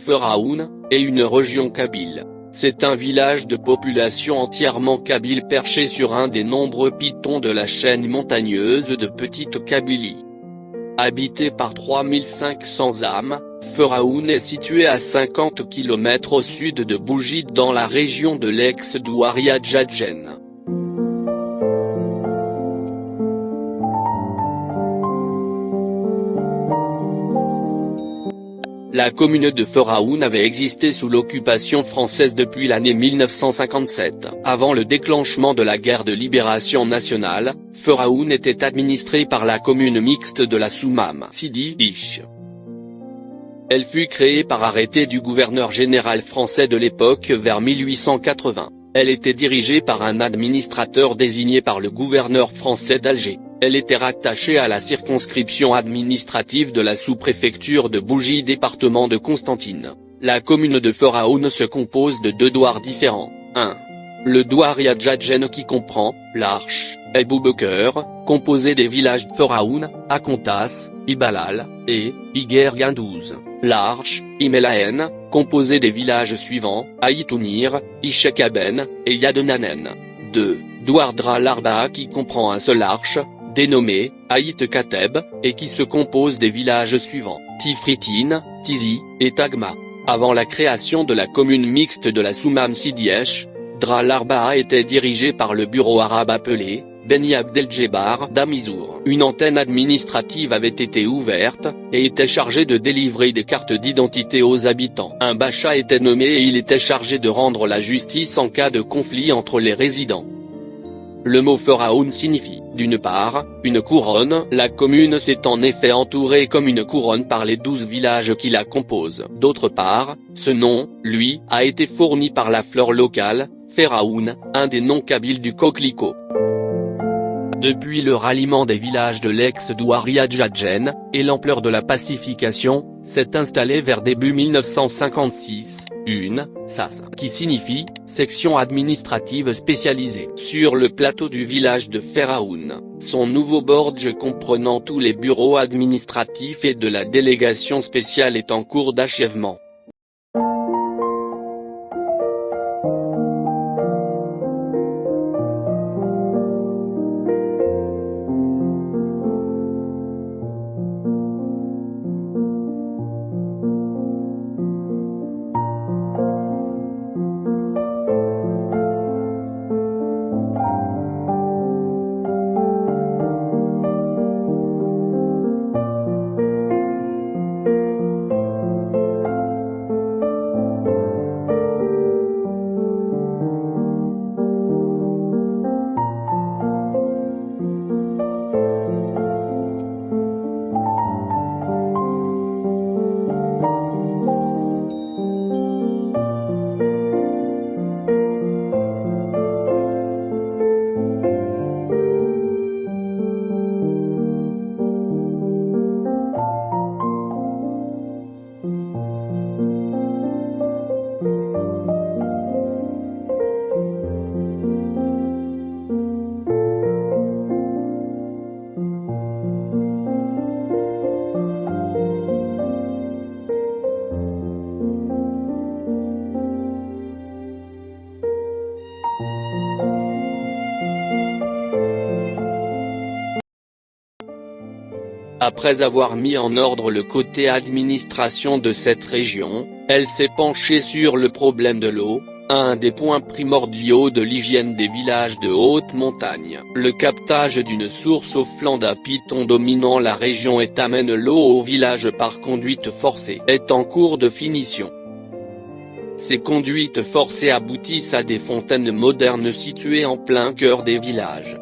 Feraoun, est une région kabyle. C'est un village de population entièrement kabyle perché sur un des nombreux pitons de la chaîne montagneuse de Petite Kabylie. Habité par 3500 âmes, Feraoun est situé à 50 km au sud de Boujid dans la région de l'ex-Douaria Djadjen. La commune de Feraoun avait existé sous l'occupation française depuis l'année 1957. Avant le déclenchement de la guerre de libération nationale, Feraoun était administrée par la commune mixte de la Soumam Sidi Ich. Elle fut créée par arrêté du gouverneur général français de l'époque vers 1880. Elle était dirigée par un administrateur désigné par le gouverneur français d'Alger. Elle était rattachée à la circonscription administrative de la sous-préfecture de Bougie département de Constantine. La commune de Feraoun se compose de deux douars différents. 1. Le douaria Djadjen qui comprend l'Arche et Boubeker, composé des villages Feraoun, Akontas, Ibalal, et Iger-Gandouz. L'Arche, Imelahen, composé des villages suivants, Aïtounir, Ishekaben, et Yadenanen. 2. Douardra l'Arba qui comprend un seul arche, dénommé Aït Kateb, et qui se compose des villages suivants, Tifritine, Tizi, et Tagma. Avant la création de la commune mixte de la Soumam Sidiesh, Dra l'Arba était dirigé par le bureau arabe appelé Beni Abdeldjebar d'Amizour. Une antenne administrative avait été ouverte, et était chargée de délivrer des cartes d'identité aux habitants. Un bacha était nommé et il était chargé de rendre la justice en cas de conflit entre les résidents. Le mot Feraoun signifie, d'une part, une couronne. La commune s'est en effet entourée comme une couronne par les 12 villages qui la composent. D'autre part, ce nom, lui, a été fourni par la fleur locale, Feraoun, un des noms kabyles du coquelicot. Depuis le ralliement des villages de l'ex-Douaria Djadjen, et l'ampleur de la pacification, s'est installée vers début 1956, une SAS, qui signifie section administrative spécialisée, sur le plateau du village de Feraoun. Son nouveau bordj comprenant tous les bureaux administratifs et de la délégation spéciale est en cours d'achèvement. Après avoir mis en ordre le côté administration de cette région, elle s'est penchée sur le problème de l'eau, un des points primordiaux de l'hygiène des villages de haute montagne. Le captage d'une source au flanc d'un piton dominant la région et amène l'eau au village par conduite forcée est en cours de finition. Ces conduites forcées aboutissent à des fontaines modernes situées en plein cœur des villages.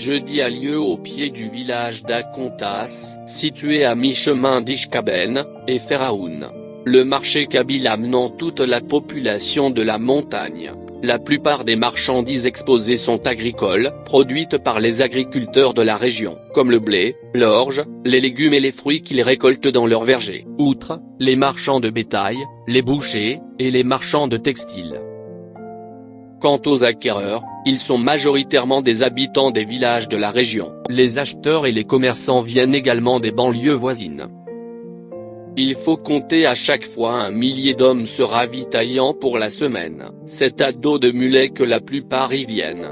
jeudi a lieu au pied du village d'Akontas, situé à mi-chemin d'Ishkaben et Feraoun. Le marché kabyle amenant toute la population de la montagne. La plupart des marchandises exposées sont agricoles, produites par les agriculteurs de la région, comme le blé, l'orge, les légumes et les fruits qu'ils récoltent dans leurs vergers. Outre les marchands de bétail, les bouchers, et les marchands de textiles. Quant aux acquéreurs, ils sont majoritairement des habitants des villages de la région. Les acheteurs et les commerçants viennent également des banlieues voisines. Il faut compter à chaque fois 1 millier d'hommes se ravitaillant pour la semaine. C'est à dos de mulet que la plupart y viennent.